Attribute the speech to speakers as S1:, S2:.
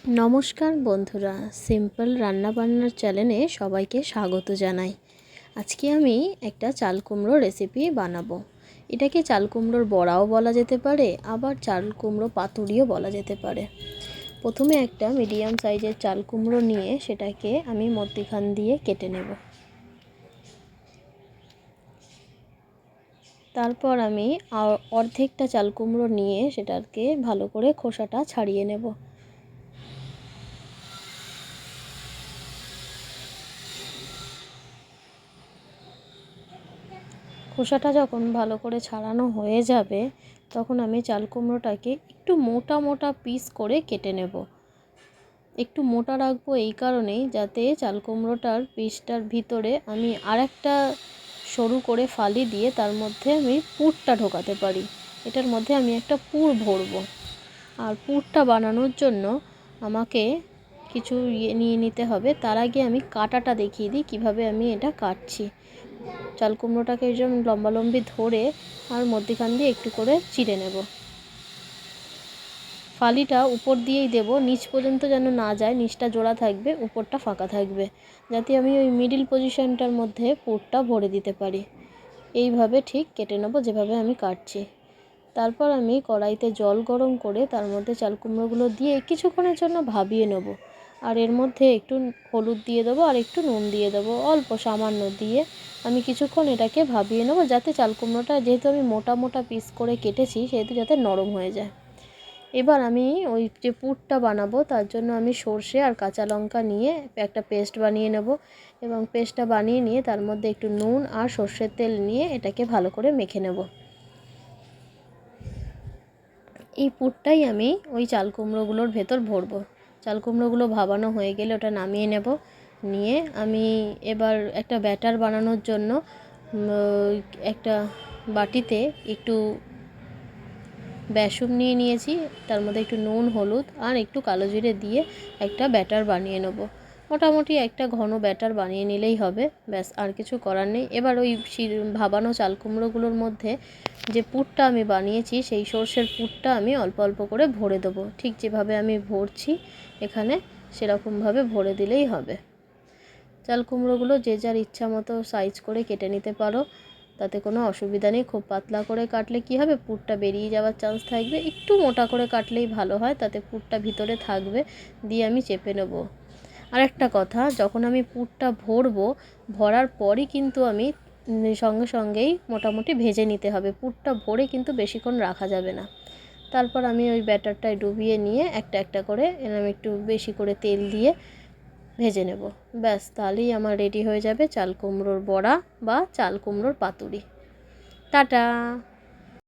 S1: নমস্কার বন্ধুরা, সিম্পল রান্নাবান্নার চ্যানেলে সবাইকে স্বাগত জানাই। আজকে আমি একটা চাল কুমড়ো রেসিপি বানাবো। এটাকে চাল কুমড়োর বড়াও বলা যেতে পারে, আবার চাল কুমড়ো পাতুরিও বলা যেতে পারে। প্রথমে একটা মিডিয়াম সাইজের চাল কুমড়ো নিয়ে সেটাকে আমি মধ্যিখান দিয়ে কেটে নেব। তারপর আমি অর্ধেকটা চাল কুমড়ো নিয়ে সেটাকে ভালো করে খোসাটা ছাড়িয়ে নেব। খোসাটা যখন ভালো করে ছাড়ানো হয়ে যাবে তখন আমি চাল কুমড়োটাকে একটু মোটা মোটা পিস করে কেটে নেব। একটু মোটা রাখবো এই কারণেই যাতে চাল কুমড়োটার পিসটার ভিতরে আমি আরেকটা সরু করে ফালি দিয়ে তার মধ্যে আমি পুরটা ঢোকাতে পারি। এটার মধ্যে আমি একটা পুর ভরবো। আর পুরটা বানানোর জন্য আমাকে কিছু নিয়ে নিতে হবে। তার আগে আমি কাটাটা দেখিয়ে দিই কীভাবে আমি এটা কাটছি। চাল কুমড়োটাকে যেমন লম্বালম্বি ধরে আর মধ্যিখান দিয়ে একটু করে চিড়ে নেব। ফালিটা উপর দিয়েই দেব, নিচ পর্যন্ত যেন না যায়, নিচটা জোড়া থাকবে, উপরটা ফাঁকা থাকবে, যাতে আমি ওই মিডিল পজিশনটার মধ্যে পুরটা ভরে দিতে পারি। এইভাবে ঠিক কেটে নেব যেভাবে আমি কাটছি। তারপর আমি কড়াইতে জল গরম করে তার মধ্যে চাল কুমড়োগুলো দিয়ে কিছুক্ষণের জন্য ভাবিয়ে নেব। আর এর মধ্যে একটু হলুদ দিয়ে দেবো আর একটু নুন দিয়ে দেবো, অল্প সামান্য দিয়ে আমি কিছুক্ষণ এটাকে ভাবিয়ে নেব, যাতে চাল কুমড়োটা যেহেতু আমি মোটা মোটা পিস করে কেটেছি সেহেতু যাতে নরম হয়ে যায়। এবার আমি ওই যে পুরটা বানাবো তার জন্য আমি সর্ষে আর কাঁচা লঙ্কা নিয়ে একটা পেস্ট বানিয়ে নেব, এবং পেস্টটা বানিয়ে নিয়ে তার মধ্যে একটু নুন আর সর্ষের তেল নিয়ে এটাকে ভালো করে মেখে নেব। এই পুরটাই আমি ওই চাল কুমড়োগুলোর ভেতর ভরবো। চাল কুমড়োগুলো ভাবানো হয়ে গেলে ওটা নামিয়ে নেব। নিয়ে আমি এবার একটা ব্যাটার বানানোর জন্য একটা বাটিতে একটু বেসন নিয়ে নিয়েছি, তার মধ্যে একটু নুন, হলুদ আর একটু কালো জিরে দিয়ে একটা ব্যাটার বানিয়ে নেব। মোটামুটি একটা ঘন ব্যাটার বানিয়ে নিলেই হবে, ব্যাস, আর কিছু করার নেই। এবার ওই ভাবানো চাল কুমড়োগুলোর মধ্যে যে পুরটা আমি বানিয়েছি সেই সর্ষের পুরটা আমি অল্প অল্প করে ভরে দেবো। ঠিক যেভাবে আমি ভরছি এখানে সেরকমভাবে ভরে দিলেই হবে। চাল কুমড়োগুলো যে যার ইচ্ছা মতো সাইজ করে কেটে নিতে পারো, তাতে কোনো অসুবিধা নেই। খুব পাতলা করে কাটলে কি হবে, পুরটা বেরিয়ে যাওয়ার চান্স থাকবে। একটু মোটা করে কাটলেই ভালো হয়, তাতে পুরটা ভিতরে থাকবে। দিয়ে আমি চেপে নেব। আরেকটা কথা, যখন আমি পুরটা ভরবো, ভরার পরই কিন্তু আমি সঙ্গে সঙ্গেই মোটামুটি ভেজে নিতে হবে। পুরটা ভরে কিন্তু বেশিক্ষণ রাখা যাবে না। তারপর আমি ওই ব্যাটারটায় ডুবিয়ে নিয়ে একটা একটা করে এরকম একটু বেশি করে তেল দিয়ে ভেজে নেব। ব্যাস, তাহলেই আমার রেডি হয়ে যাবে চাল কুমড়োর বড়া বা চাল কুমড়োর পাতুরি। টাটা।